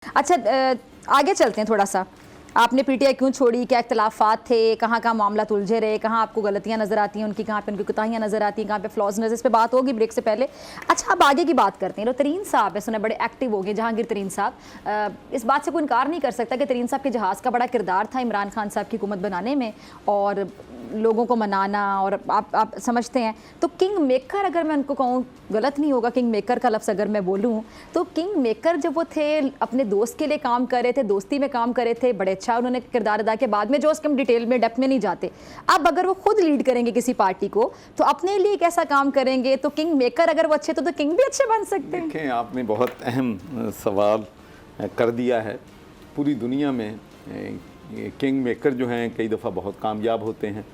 अच्छा आगे चलते हैं थोड़ा सा। आपने पीटीआई क्यों छोड़ी, क्या इख्तलाफात थे, कहाँ कहाँ मामला उलझे रहे, कहाँ आपको गलतियाँ नजर आती हैं उनकी, कहाँ पे उनकी कोताहियाँ नजर आती हैं, कहाँ पे फ्लॉज नजर, इस पे बात होगी ब्रेक से पहले। अच्छा अब आगे की बात करते हैं। तो तरीन साहब है, सुने बड़े एक्टिव हो गए, जहांगीर तरीन साहब। इस बात से कोई इनकार नहीं कर सकता कि तरीन साहब के जहाज़ का बड़ा किरदार था इमरान खान साहब की हुकूमत बनाने में और लोगों को मनाना, और आप समझते हैं। तो किंग मेकर अगर मैं उनको कहूँ, गलत नहीं होगा किंग मेकर का लफ्ज़ अगर मैं बोलूँ, तो किंग मेकर जब वो थे अपने दोस्त के लिए काम कर रहे थे, दोस्ती में काम कर रहे थे, बड़े अच्छा उन्होंने किरदार अदा किया। बाद में जो उसके हम डिटेल में डेप्थ में नहीं जाते। अब अगर वो खुद लीड करेंगे किसी पार्टी को तो अपने लिए कैसा काम करेंगे, तो किंग मेकर अगर वो अच्छे तो किंग भी अच्छे बन सकते हैं। देखें, आपने बहुत अहम सवाल कर दिया है। पूरी दुनिया में किंग मेकर जो हैं कई दफ़ा बहुत कामयाब होते हैं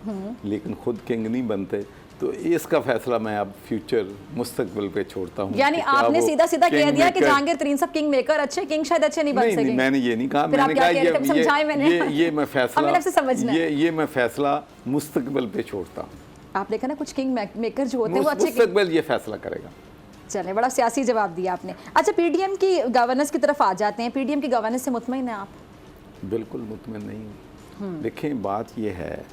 लेकिन खुद किंग नहीं बनते। तो इसका फैसला मैं अब फ्यूचर मुस्तकबिल पे छोड़ता हूँ। यानी आपने सीधा सीधा कह दिया कि जहांगीर तरीन साहब किंग मेकर अच्छे, किंग शायद अच्छे नहीं बन सकेंगे। मैंने ये नहीं कहा। मैंने कहा ये मैं फैसला ये मैं फैसला मुस्तकबिल पे छोड़ता हूँ। आपने कहा ना कुछ किंग मेकर जो होते हैं वो अच्छे, मुस्तकबिल ये फैसला करेगा। चले, बड़ा सियासी जवाब दिया आपने। अच्छा पीडीएम की गवर्नेंस की तरफ आ जाते हैं। पीडीएम की गवर्नेंस से मुतमईन है आप? बिल्कुल मुतमईन नहीं हूँ। देखें, बात ये है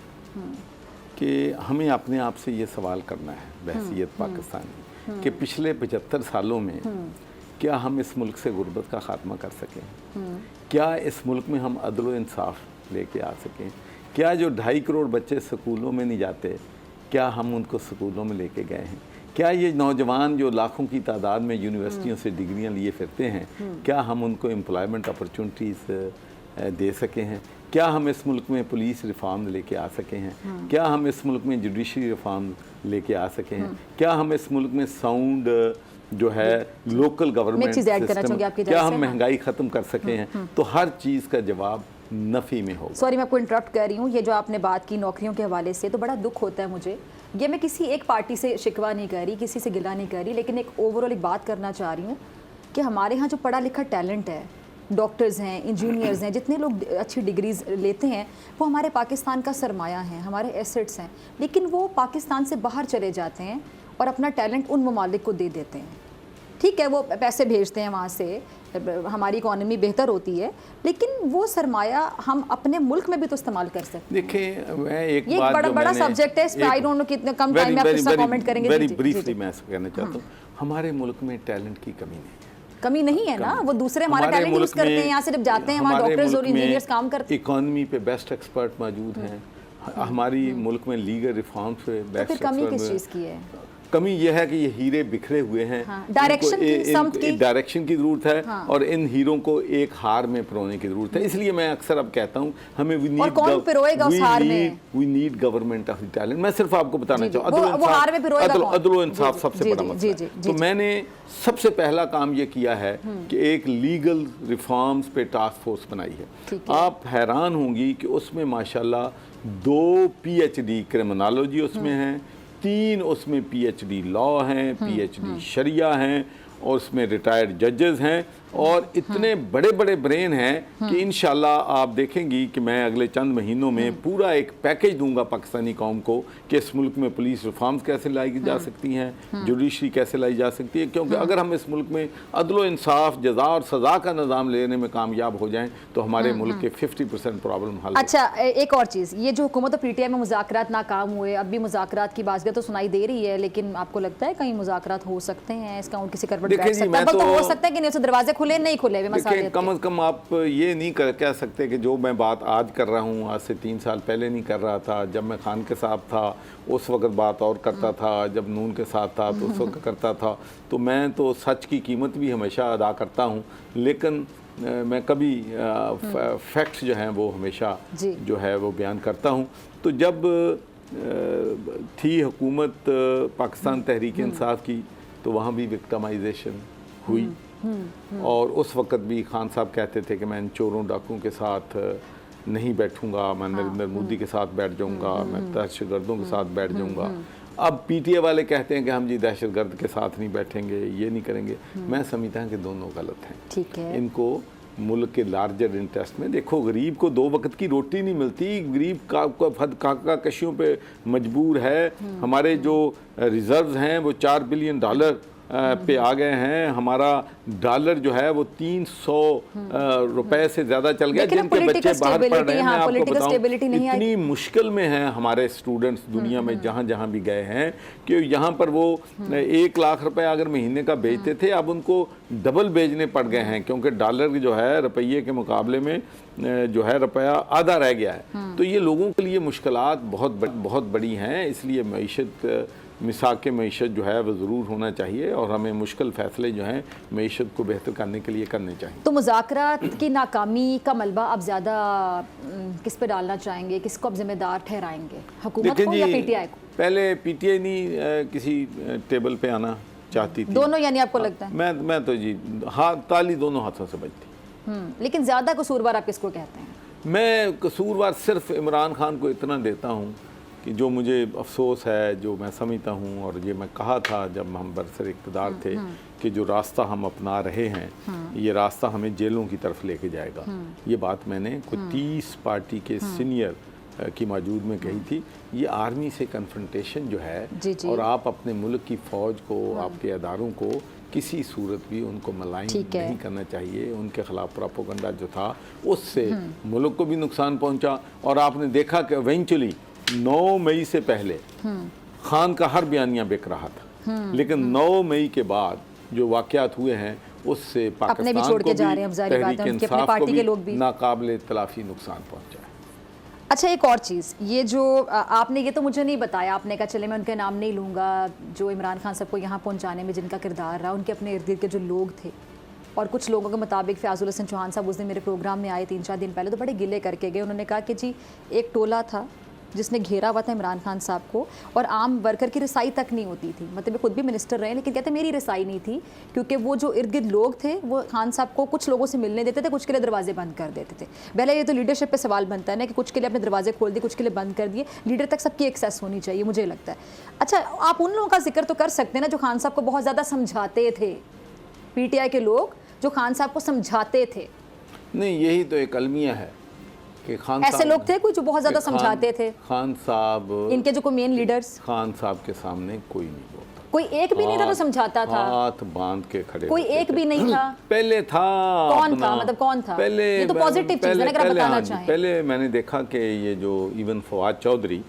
कि हमें अपने आप से ये सवाल करना है बहसीयत पाकिस्तानी कि पिछले 75 सालों में क्या हम इस मुल्क से गुर्बत का ख़ात्मा कर सकें, क्या इस मुल्क में हम अदल व इंसाफ लेके आ सकें, क्या जो 2.5 करोड़ बच्चे स्कूलों में नहीं जाते क्या हम उनको स्कूलों में लेके गए हैं, क्या ये नौजवान जो लाखों की तादाद में यूनिवर्सिटियों से डिग्रियां लिए फिरते हैं क्या हम उनको एम्प्लॉयमेंट अपॉर्चुनिटीज़ दे सके हैं, क्या हम इस मुल्क में पुलिस रिफॉर्म लेके आ सके हैं, क्या हम इस मुल्क में जुडिशरी रिफॉर्म लेके आ सके हैं, क्या हम इस मुल्क में साउंड जो है लोकल गवर्नमेंट सिस्टम, क्या हम महंगाई ख़त्म कर सके हैं। तो हर चीज़ का जवाब नफ़ी में होगा। सॉरी मैं आपको इंटरप्ट कर रही हूँ। ये जो आपने बात की नौकरियों के हवाले से, तो बड़ा दुख होता है मुझे। ये मैं किसी एक पार्टी से शिकवा नहीं कर रही, किसी से गिला नहीं कर रही, लेकिन एक ओवरऑल एक बात करना चाह रही हूँ कि हमारे यहाँ जो पढ़ा लिखा टैलेंट है, डॉक्टर्स हैं, इंजीनियर्स हैं, जितने लोग अच्छी डिग्रीज लेते हैं वो हमारे पाकिस्तान का सरमाया है, हमारे एसेट्स हैं, लेकिन वो पाकिस्तान से बाहर चले जाते हैं और अपना टैलेंट उन ममालिक को दे देते हैं। ठीक है, वो पैसे भेजते हैं वहाँ से, हमारी इकॉनमी बेहतर होती है, लेकिन वो सरमाया हम अपने मुल्क में भी तो इस्तेमाल कर सकते हैं। देखिए, मैं एक ये बात बड़ा सब्जेक्ट है, इस पे आई डोंट नो कितने कम टाइम में आप इसका कमेंट करेंगे। वेरी ब्रीफली मैं ऐसा कहना चाहता हूँ, हमारे मुल्क में टैलेंट की कमी नहीं है। कमी नहीं है ना, वो दूसरे हमारा टैलेंट यूज करते हैं। यहाँ से जब जाते हैं वहाँ डॉक्टर्स और इंजीनियर्स काम करते हैं। इकॉनमी पे बेस्ट एक्सपर्ट मौजूद हैं। हमारी मुल्क में लीगल रिफॉर्म्स पे बेस्ट एक्सपर्ट। कमी किस चीज़ की है? कमी यह है कि ये हीरे बिखरे हुए हैं। डायरेक्शन की ज़रूरत है और इन हीरों को एक हार में पिरोने की ज़रूरत है। इसलिए मैं अक्सर अब कहता हूँ हमें we need government of talent. मैं सिर्फ आपको बताना चाहूँ अदल व इंसाफ सबसे बड़ा मसला है। तो मैंने सबसे पहला काम ये किया है कि एक लीगल रिफॉर्म्स पे टास्क फोर्स बनाई है। आप हैरान होंगी कि उसमें माशाल्लाह 2 PhD क्रिमिनोलॉजी उसमें हैं, 3 उसमें PhD लॉ हैं, PhD शरिया हैं और उसमें रिटायर्ड जजेस हैं और इतने बड़े बड़े ब्रेन हैं कि इंशाल्लाह आप देखेंगी कि मैं अगले चंद महीनों में पूरा एक पैकेज दूंगा पाकिस्तानी कौम को कि इस मुल्क में पुलिस रिफॉर्म्स कैसे लाई जा सकती हैं, जुडिशरी कैसे लाई जा सकती है। क्योंकि अगर हम इस मुल्क में अदल इंसाफ, जज़ा और सज़ा का निज़ाम लेने में कामयाब हो जाएं तो हमारे मुल्क के 50% प्रॉब्लम हल। अच्छा एक और चीज़, ये जो हुकूमत और PTI में मुज़ाकरात नाकाम हुए, अब भी मुज़ाकरात की बात तो सुनाई दे रही है, लेकिन आपको लगता है कहीं मुज़ाकरात हो सकते हैं, इसका उन किसी करवट बैठ सकता है? तो हो सकता है कि नहीं, दरवाजे खुले नहीं खुले हुए मसाले। कम अज़ कम आप ये नहीं कह सकते कि जो मैं बात आज कर रहा हूँ आज से 3 साल पहले नहीं कर रहा था। जब मैं खान के साथ था उस वक्त बात और करता था, जब नून के साथ था तो उस वक्त करता था। तो मैं तो सच की कीमत भी हमेशा अदा करता हूँ, लेकिन मैं कभी फैक्ट्स जो हैं वो हमेशा जो है वो बयान करता हूँ। तो जब थी हुकूमत पाकिस्तान तहरीक इंसाफ की तो वहाँ भी विक्टिमाइजेशन हुई और उस वक़्त भी खान साहब कहते थे कि मैं इन चोरों डाकुओं के साथ नहीं बैठूंगा, मैं नरेंद्र मोदी के साथ बैठ जाऊंगा, मैं दहशतगर्दों के साथ बैठ जाऊंगा। अब PTI वाले कहते हैं कि हम जी दहशतगर्द के साथ नहीं बैठेंगे, ये नहीं करेंगे। मैं समझता हूँ कि दोनों गलत हैं। ठीक है, इनको मुल्क के लार्जर इंटरेस्ट में देखो। गरीब को 2 वक्त की रोटी नहीं मिलती, गरीब काका कशियों पे मजबूर है। हमारे जो रिजर्व्स हैं वो $4 बिलियन पे आ गए हैं। हमारा डॉलर जो है वो 300 रुपए से ज़्यादा चल गया। लेकिन जिनके बच्चे बाहर पढ़ रहे हैं, मैं आपको बताऊं इतनी मुश्किल में हैं हमारे स्टूडेंट्स दुनिया में जहाँ जहाँ भी गए हैं कि यहाँ पर वो 1 लाख रुपए अगर महीने का बेचते थे, अब उनको डबल बेचने पड़ गए हैं, क्योंकि डॉलर जो है रुपये के मुकाबले में जो है रुपया आधा रह गया है। तो ये लोगों के लिए मुश्किलात बहुत बड़ी हैं। इसलिए मईशत मिसाक मईशत जो है वो ज़रूर होना चाहिए और हमें मुश्किल फ़ैसले जो हैं मईशत को बेहतर करने के लिए करने चाहिए। तो मुज़ाकरात की नाकामी का मलबा आप ज़्यादा किस पे डालना चाहेंगे, किसको आप जिम्मेदार ठहराएंगे, हुकूमत को या पीटीआई को? पहले पीटीआई नहीं किसी टेबल पे आना चाहती थी। दोनों यानी आपको लगता है? मैं तो जी हाँ, ताली दोनों हाथों से बजती। लेकिन ज़्यादा कसूरवार आप किसको कहते हैं? मैं कसूरवार सिर्फ इमरान खान को इतना देता हूँ कि जो मुझे अफसोस है, जो मैं समझता हूँ, और ये मैं कहा था जब हम बरसर इक़्तिदार थे कि जो रास्ता हम अपना रहे हैं ये रास्ता हमें जेलों की तरफ लेके जाएगा। ये बात मैंने कुछ 30 पार्टी के सीनियर की मौजूद में कही थी। ये आर्मी से कन्फ्रंटेशन जो है जी। और आप अपने मुल्क की फ़ौज को, आपके अदारों को किसी सूरत भी उनको मलाइन नहीं करना चाहिए। उनके ख़िलाफ़ प्रोपेगेंडा जो था उससे मुल्क को भी नुकसान पहुंचा। और आपने देखा कि इवेंचुअली 9 मई से पहले खान का हर बयानिया बिक रहा था, लेकिन 9 मई के बाद जो वाक़यात हुए हैं उससे पाकिस्तान को भी, तहरीक इंसाफ को भी नाकाबिले तलाफ़ी नुकसान पहुंचा है। अच्छा, एक और चीज़, ये जो आपने, ये तो मुझे नहीं बताया, आपने कहा चले मैं उनके नाम नहीं लूँगा, जो इमरान खान सबको यहाँ पहुँचाने में जिनका किरदार रहा, उनके अपने इर्द गिर्द के जो लोग थे, और कुछ लोगों के मुताबिक फ़याज़ुल हसन चौहान साहब उस दिन मेरे प्रोग्राम में आए 3-4 दिन पहले, तो बड़े गिले करके गए। उन्होंने कहा कि जी एक टोला था जिसने घेरा हुआ था इमरान खान साहब को, और आम वर्कर की रसाई तक नहीं होती थी। मतलब खुद भी मिनिस्टर रहे, लेकिन कहते मेरी रसाई नहीं थी, क्योंकि वो जो इर्द गिर्द लोग थे वो खान साहब को कुछ लोगों से मिलने देते थे, कुछ के लिए दरवाजे बंद कर देते थे। पहले ये तो लीडरशिप पे सवाल बनता है ना कि कुछ के लिए अपने दरवाजे खोल दिए, कुछ के लिए बंद कर दिए। लीडर तक सबकी एक्सेस होनी चाहिए, मुझे लगता है। अच्छा, आप उन लोगों का जिक्र तो कर सकते हैं ना जो खान साहब को बहुत ज़्यादा समझाते थे, पीटीआई के लोग जो खान साहब को समझाते थे। नहीं, यही तो एक अलमिया है कि खान ऐसे लोग थे कुछ जो बहुत ज़्यादा समझाते थे। खान साहब, इनके जो कोई मेन लीडर्स, खान साहब के सामने कोई नहीं बोलता, कोई एक भी नहीं था जो समझाता था, हाथ बांध के खड़े, कोई एक भी नहीं था। पहले था, कौन था, मतलब कौन था? पहले ये तो पॉजिटिव चीज़ है ना, अगर आप बताना चाहें। पहले मैंने देखा कि ये जो इवन फवाद चौधरी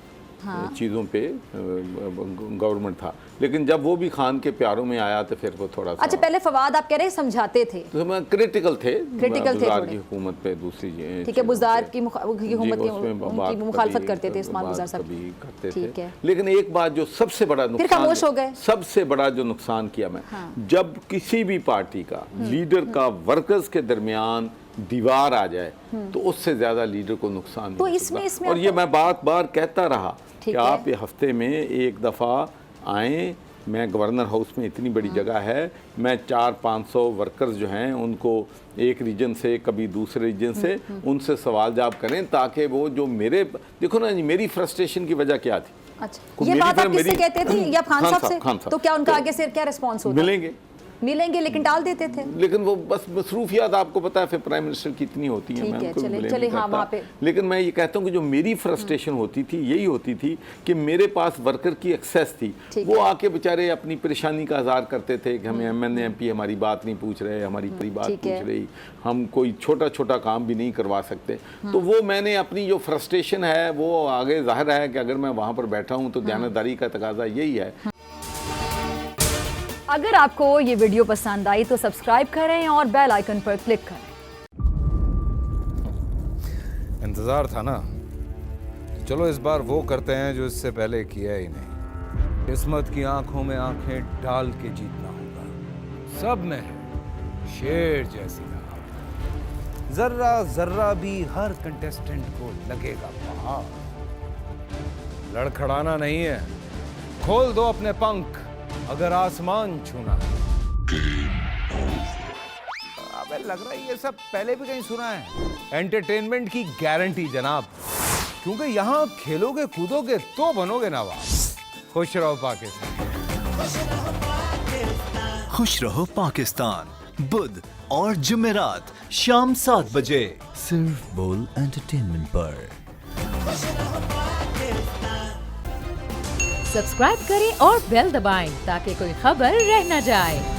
चीज़ों पे गवर्नमेंट था, लेकिन जब वो भी खान के प्यारों में आया तो फिर वो थोड़ा सा। अच्छा, पहले फवाद आप कह रहे हैं समझाते थे, तो मैं क्रिटिकल थे बुज़दार की हुकूमत पे, दूसरी ठीक है, बुज़दार की हुकूमत की मुखालफत करते थे उस्मान बुज़दार साहब भी करते थे। लेकिन एक बात जो सबसे बड़ा नुकसान, सबसे बड़ा जो नुकसान किया मैं, जब किसी भी पार्टी का लीडर का वर्कर्स के दरमियान दीवार आ जाए तो उससे ज्यादा लीडर को नुकसान तो नहीं इसमें और ये मैं बार कहता रहा कि आप ये हफ्ते में एक दफ़ा आएँ। मैं गवर्नर हाउस में, इतनी बड़ी जगह है, मैं 400-500 वर्कर्स जो हैं उनको एक रीजन से, कभी दूसरे रीजन से, उनसे सवाल जवाब करें, ताकि वो जो मेरे, देखो ना मेरी फ्रस्ट्रेशन की वजह क्या थी। अच्छा, ये बात आप किससे कहते थे? या खान साहब से? तो क्या उनका आगे से क्या रिस्पॉन्स होता? मिलेंगे लेकिन टाल देते थे। लेकिन वो बस मसरूफियात, आपको पता है फिर प्राइम मिनिस्टर की इतनी होती है, मैं उनको चले हाँ वहाँ पे। लेकिन मैं ये कहता हूँ कि जो मेरी फ्रस्ट्रेशन होती थी यही होती थी कि मेरे पास वर्कर की एक्सेस थी, वो आके बेचारे अपनी परेशानी का इज़हार करते थे कि हमें एमएनए एमपी हमारी बात नहीं पूछ रहे, हमारी पूरी बात पूछ रही, हम कोई छोटा काम भी नहीं करवा सकते। तो वो मैंने अपनी जो फ्रस्ट्रेशन है वो आगे जाहिर है कि अगर मैं वहाँ पर बैठा हूँ तो दयानतदारी का तकाजा यही है। अगर आपको ये वीडियो पसंद आई तो सब्सक्राइब करें और बेल आइकन पर क्लिक करें। इंतजार था ना, चलो इस बार वो करते हैं जो इससे पहले किया ही नहीं। किस्मत की आंखों में आंखें डाल के जीतना होगा। सब में है शेर जैसी राह, जर्रा जर्रा भी हर कंटेस्टेंट को लगेगा पहाड़। लड़खड़ाना नहीं है, खोल दो अपने पंख अगर आसमान छूना है। अबे लग रहा है ये सब पहले भी कहीं सुना है। एंटरटेनमेंट की गारंटी जनाब, क्योंकि यहाँ खेलोगे कूदोगे तो बनोगे नवाब। खुश रहो पाकिस्तान। खुश रहो पाकिस्तान, बुध और जुमेरात शाम 7 बजे सिर्फ बोल एंटरटेनमेंट पर। सब्सक्राइब करें और बेल दबाएं ताकि कोई खबर रह न जाए।